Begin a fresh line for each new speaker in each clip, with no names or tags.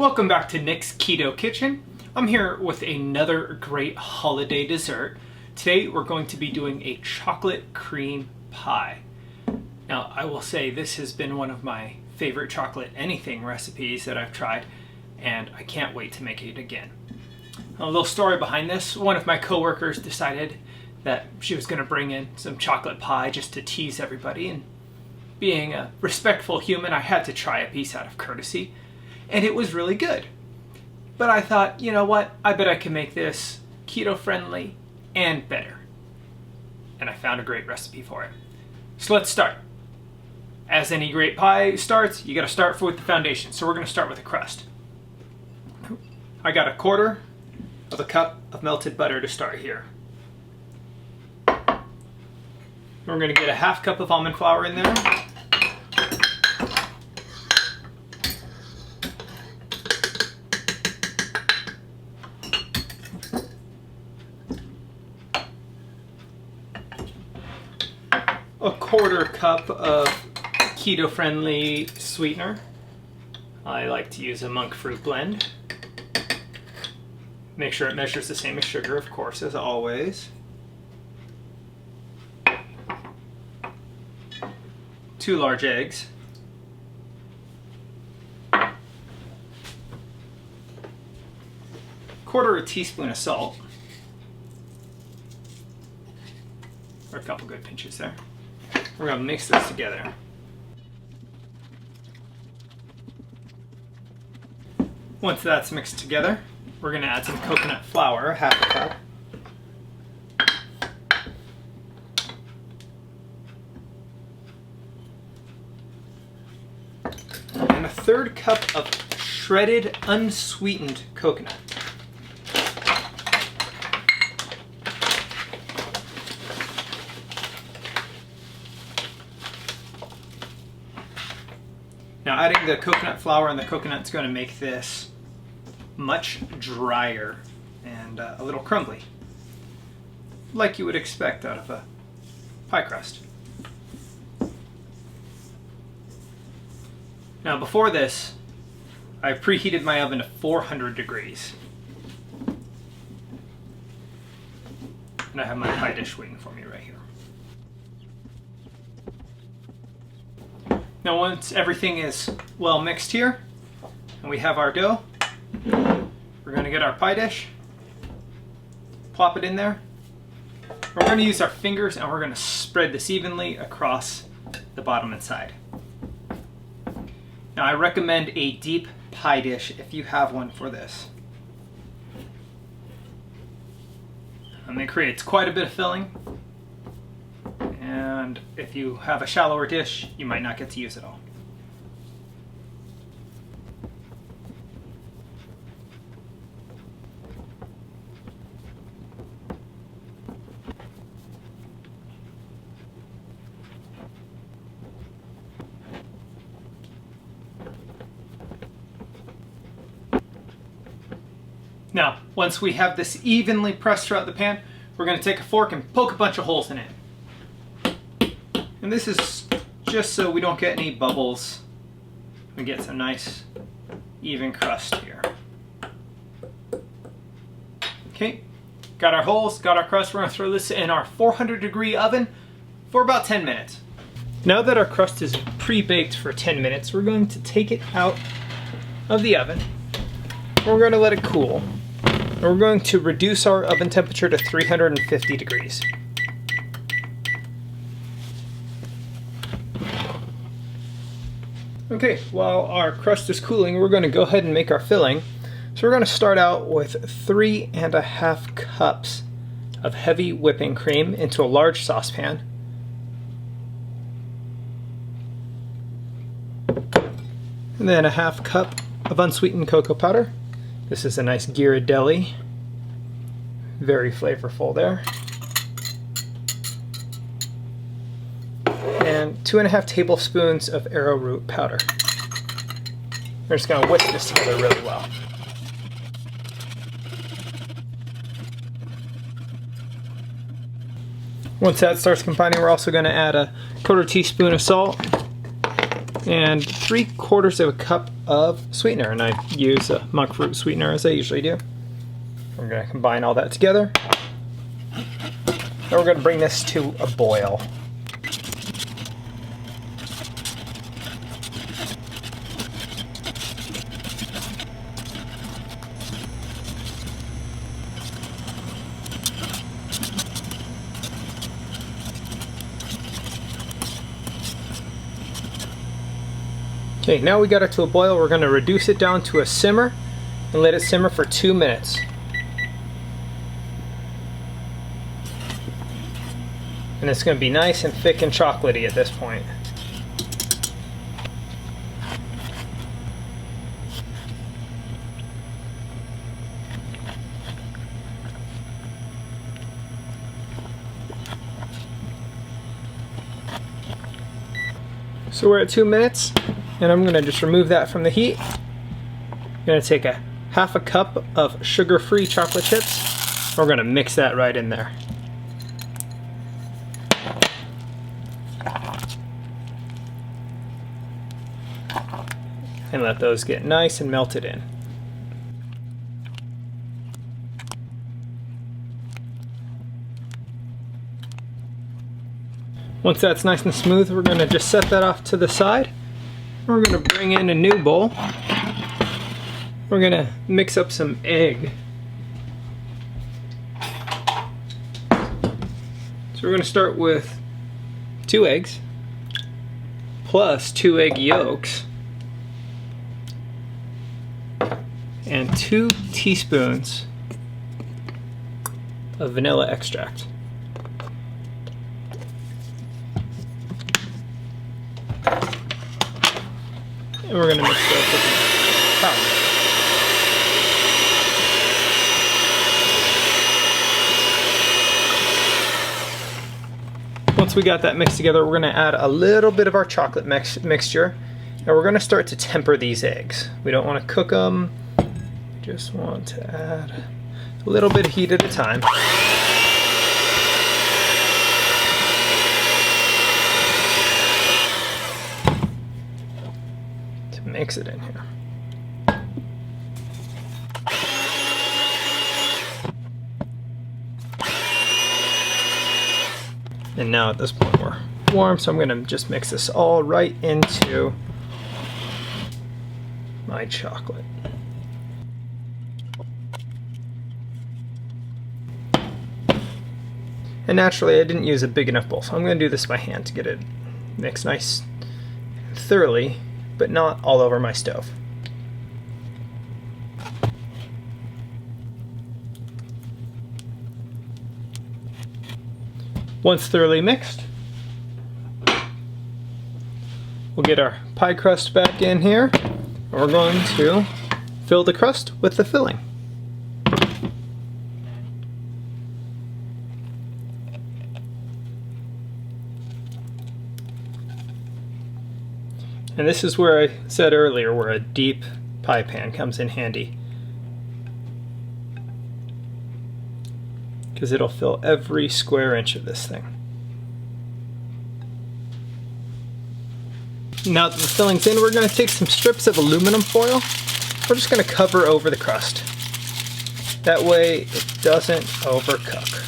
Welcome back to Nick's Keto Kitchen. I'm here with another great holiday dessert. Today we're going to be doing a chocolate cream pie. Now I will say this has been one of my favorite chocolate anything recipes that I've tried, and I can't wait to make it again. A little story behind this: one of my coworkers decided that she was going to bring in some chocolate pie just to tease everybody, and being a respectful human, I had to try a piece out of courtesy. And it was really good. But I thought, you know what? I bet I can make this keto friendly and better. And I found a great recipe for it. So let's start. As any great pie starts, you got to start with the foundation. So we're going to start with a crust. I got 1/4 of a cup of melted butter to start here. We're going to get a 1/2 cup of almond flour in there. A 1/4 cup of keto-friendly sweetener. I like to use a monk fruit blend. Make sure it measures the same as sugar, of course, as always. 2 large eggs. Quarter teaspoon of salt. Or a couple good pinches there. We're going to mix this together. Once that's mixed together, we're going to add some coconut flour, 1/2 cup. And 1/3 cup of shredded, unsweetened coconut. Now adding the coconut flour and the coconut is going to make this much drier and a little crumbly, like you would expect out of a pie crust. Now before this, I preheated my oven to 400 degrees. And I have my pie dish waiting for me right here. Now once everything is well mixed here, and we have our dough, we're going to get our pie dish, plop it in there. We're going to use our fingers and we're going to spread this evenly across the bottom and side. Now I recommend a deep pie dish if you have one for this. It creates quite a bit of filling. And if you have a shallower dish, you might not get to use it all. Now, once we have this evenly pressed throughout the pan, we're going to take a fork and poke a bunch of holes in it. And this is just so we don't get any bubbles. We get some nice even crust here. Okay, got our holes, got our crust. We're going to throw this in our 400-degree oven for about 10 minutes. Now that our crust is pre-baked for 10 minutes, we're going to take it out of the oven. We're going to let it cool. And we're going to reduce our oven temperature to 350 degrees. Okay, while our crust is cooling, we're going to go ahead and make our filling. So we're going to start out with 3.5 cups of heavy whipping cream into a large saucepan. And then a 1/2 cup of unsweetened cocoa powder. This is a nice Ghirardelli. Very flavorful there. And 2.5 tablespoons of arrowroot powder. We're just going to whisk this together really well. Once that starts combining, we're also going to add a 1/4 teaspoon of salt and 3/4 of a cup of sweetener, and I use a monk fruit sweetener as I usually do. We're going to combine all that together. Now we're going to bring this to a boil. Okay, now we got it to a boil. We're going to reduce it down to a simmer and let it simmer for 2 minutes. And it's going to be nice and thick and chocolatey at this point. So we're at 2 minutes, and I'm going to just remove that from the heat. I'm going to take a half a cup of sugar-free chocolate chips. We're going to mix that right in there. And let those get nice and melted in. Once that's nice and smooth, we're going to just set that off to the side. We're going to bring in a new bowl. We're going to mix up some egg. So we're going to start with 2 eggs plus 2 egg yolks and 2 teaspoons of vanilla extract. And we're going to mix that with the powder. Once we got that mixed together, we're going to add a little bit of our chocolate mixture, and we're going to start to temper these eggs. We don't want to cook them, just want to add a little bit of heat at a time. To mix it in here. And now at this point we're warm, so I'm going to just mix this all right into my chocolate. And naturally I didn't use a big enough bowl, so I'm going to do this by hand to get it mixed nice and thoroughly, but not all over my stove. Once thoroughly mixed, we'll get our pie crust back in here, and we're going to fill the crust with the filling. And this is where I said earlier where a deep pie pan comes in handy, because it'll fill every square inch of this thing. Now that the filling's in, we're going to take some strips of aluminum foil. We're just going to cover over the crust. That way it doesn't overcook.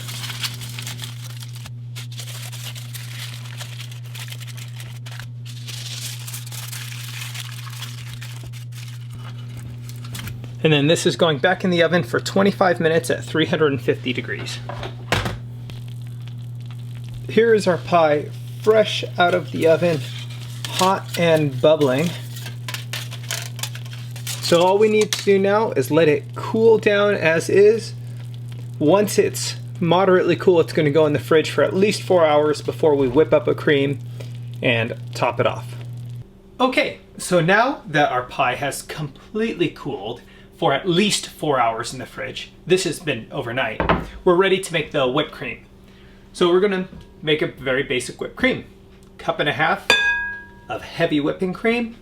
And then this is going back in the oven for 25 minutes at 350 degrees. Here is our pie, fresh out of the oven, hot and bubbling. So all we need to do now is let it cool down as is. Once it's moderately cool, it's going to go in the fridge for at least 4 hours before we whip up a cream and top it off. Okay, so now that our pie has completely cooled, for at least 4 hours in the fridge. This has been overnight. We're ready to make the whipped cream. So we're gonna make a very basic whipped cream. 1.5 cups of heavy whipping cream,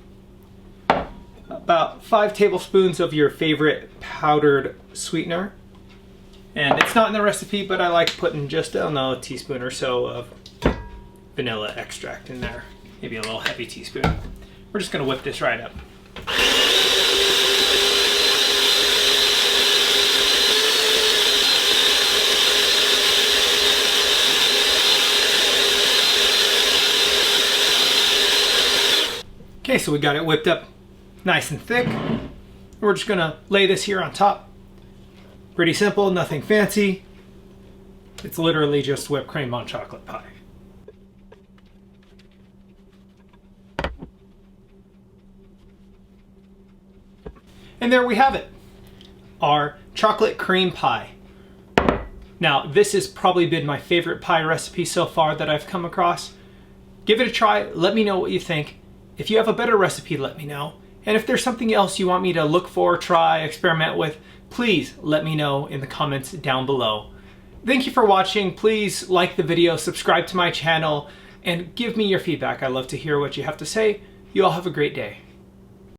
about 5 tablespoons of your favorite powdered sweetener. And it's not in the recipe, but I like putting just, I don't know, a teaspoon or so of vanilla extract in there. Maybe a little heavy teaspoon. We're just gonna whip this right up. Okay, so we got it whipped up nice and thick. We're just gonna lay this here on top. Pretty simple, nothing fancy. It's literally just whipped cream on chocolate pie. And there we have it, our chocolate cream pie. Now, this has probably been my favorite pie recipe so far that I've come across. Give it a try, let me know what you think. If you have a better recipe, let me know. And if there's something else you want me to look for, try, experiment with, please let me know in the comments down below. Thank you for watching. Please like the video, subscribe to my channel, and give me your feedback. I love to hear what you have to say. You all have a great day.